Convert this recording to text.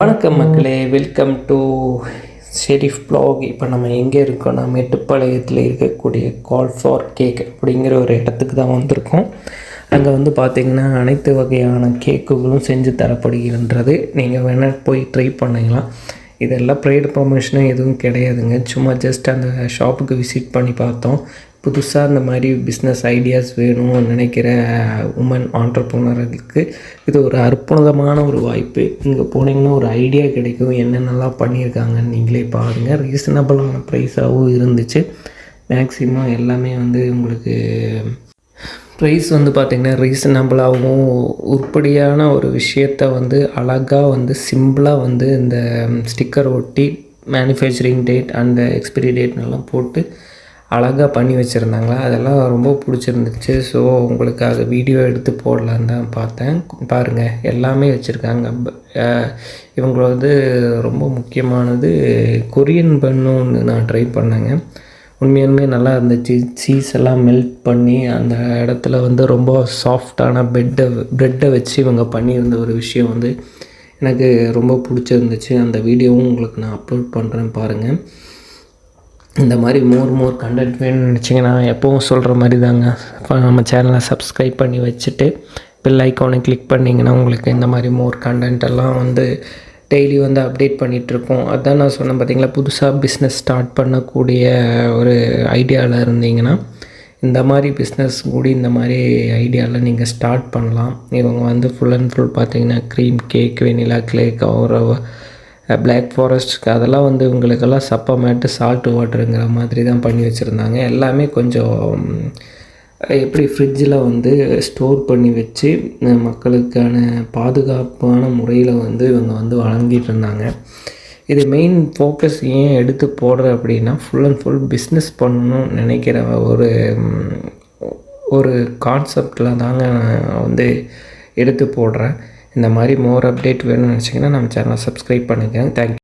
வணக்கம் மக்களே, welcome to Sharif block. இப்போ நம்ம எங்கே இருக்கோம்னா மேட்டுப்பாளையத்தில் இருக்கக்கூடிய கால் ஃபார் கேக் அப்படிங்கிற ஒரு இடத்துக்கு தான் வந்திருக்கோம். அங்கே வந்து பார்த்திங்கன்னா அனைத்து வகையான கேக்குகளும் செஞ்சு தரப்படுகின்றது. நீங்கள் வேணால் போய் ட்ரை பண்ணிக்கலாம். இதெல்லாம் ப்ரைடு ப்ரொமோஷனும் எதுவும் கிடையாதுங்க. சும்மா ஜஸ்ட் அந்த ஷாப்புக்கு விசிட் பண்ணி பார்த்தோம். புதுசாக இந்த மாதிரி பிஸ்னஸ் ஐடியாஸ் வேணும்னு நினைக்கிற உமன் ஆண்டர்ப்ரனர்களுக்கு இது ஒரு அற்புதமான ஒரு வாய்ப்பு. இங்கே போனீங்கன்னா ஒரு ஐடியா கிடைக்கும், என்னென்னலாம் பண்ணியிருக்காங்கன்னு நீங்களே பாருங்கள். ரீசனபிளான ப்ரைஸாகவும் இருந்துச்சு. மேக்ஸிமம் எல்லாமே வந்து உங்களுக்கு ப்ரைஸ் வந்து பார்த்திங்கன்னா ரீசனபிளாகவும் உருப்படியான ஒரு விஷயத்தை வந்து அழகாக வந்து சிம்பிளாக வந்து இந்த ஸ்டிக்கர் ஒட்டி மேனுஃபேக்சரிங் டேட் அண்ட் எக்ஸ்பிரி டேட்னெல்லாம் போட்டு அழகாக பண்ணி வச்சுருந்தாங்களா, அதெல்லாம் ரொம்ப பிடிச்சிருந்துச்சு. ஸோ உங்களுக்காக வீடியோ எடுத்து போடலான்னு தான் பார்த்தேன். பாருங்கள், எல்லாமே வச்சுருக்காங்க. இவங்க வந்து ரொம்ப முக்கியமானது கொரியன் பன்னு ஒன்று நான் ட்ரை பண்ணேங்க. உண்மையாலுமே நல்லா இருந்துச்சு. சீஸ் எல்லாம் மெல்ட் பண்ணி அந்த இடத்துல வந்து ரொம்ப சாஃப்டான ப்ரெட்டை வச்சு இவங்க பண்ணியிருந்த ஒரு விஷயம் வந்து எனக்கு ரொம்ப பிடிச்சிருந்துச்சு. அந்த வீடியோவும் உங்களுக்கு நான் அப்லோட் பண்ணுறேன், பாருங்கள். இந்த மாதிரி மோர் கண்டென்ட் வேணும்னு நினச்சிங்கன்னா எப்போவும் சொல்கிற மாதிரி தாங்க, நம்ம சேனலை சப்ஸ்கிரைப் பண்ணி வச்சுட்டு பெல் ஐக்கானை கிளிக் பண்ணிங்கன்னா உங்களுக்கு இந்த மாதிரி மோர் கண்டென்ட் எல்லாம் வந்து டெய்லி வந்து அப்டேட் பண்ணிகிட்ருக்கோம். அதுதான் நான் சொன்னேன் பார்த்தீங்களா, புதுசாக பிஸ்னஸ் ஸ்டார்ட் பண்ணக்கூடிய ஒரு ஐடியாவில் இருந்தீங்கன்னா இந்த மாதிரி பிஸ்னஸ் கூட இந்த மாதிரி ஐடியாவில் நீங்கள் ஸ்டார்ட் பண்ணலாம். இவங்க வந்து ஃபுல் அண்ட் ஃபுல் பார்த்திங்கன்னா க்ரீம் கேக், வெனிலா கேக், ஒரு பிளாக் ஃபாரஸ்ட் அதெல்லாம் வந்து இவங்களுக்கெல்லாம் சப்பா மேட்டு சால்ட் வாட்டருங்கிற மாதிரி தான் பண்ணி வச்சுருந்தாங்க. எல்லாமே கொஞ்சம் எப்படி ஃப்ரிட்ஜில் வந்து ஸ்டோர் பண்ணி வச்சு மக்களுக்கான பாதுகாப்பான முறையில் வந்து இவங்க வந்து வழங்கிட்டு இருந்தாங்க. இது மெயின் ஃபோக்கஸ் ஏன் எடுத்து போடுறேன் அப்படின்னா, ஃபுல் அண்ட் ஃபுல் பிஸ்னஸ் பண்ணணும்னு நினைக்கிற ஒரு கான்செப்டில் தாங்க நான் வந்து எடுத்து போடுறேன். இந்த மாதிரி மோர் அப்டேட் வேணும்னு நினச்சிங்கன்னா நம்ம சேனலை சப்ஸ்கிரைப் பண்ணுங்கள். தேங்க்யூ.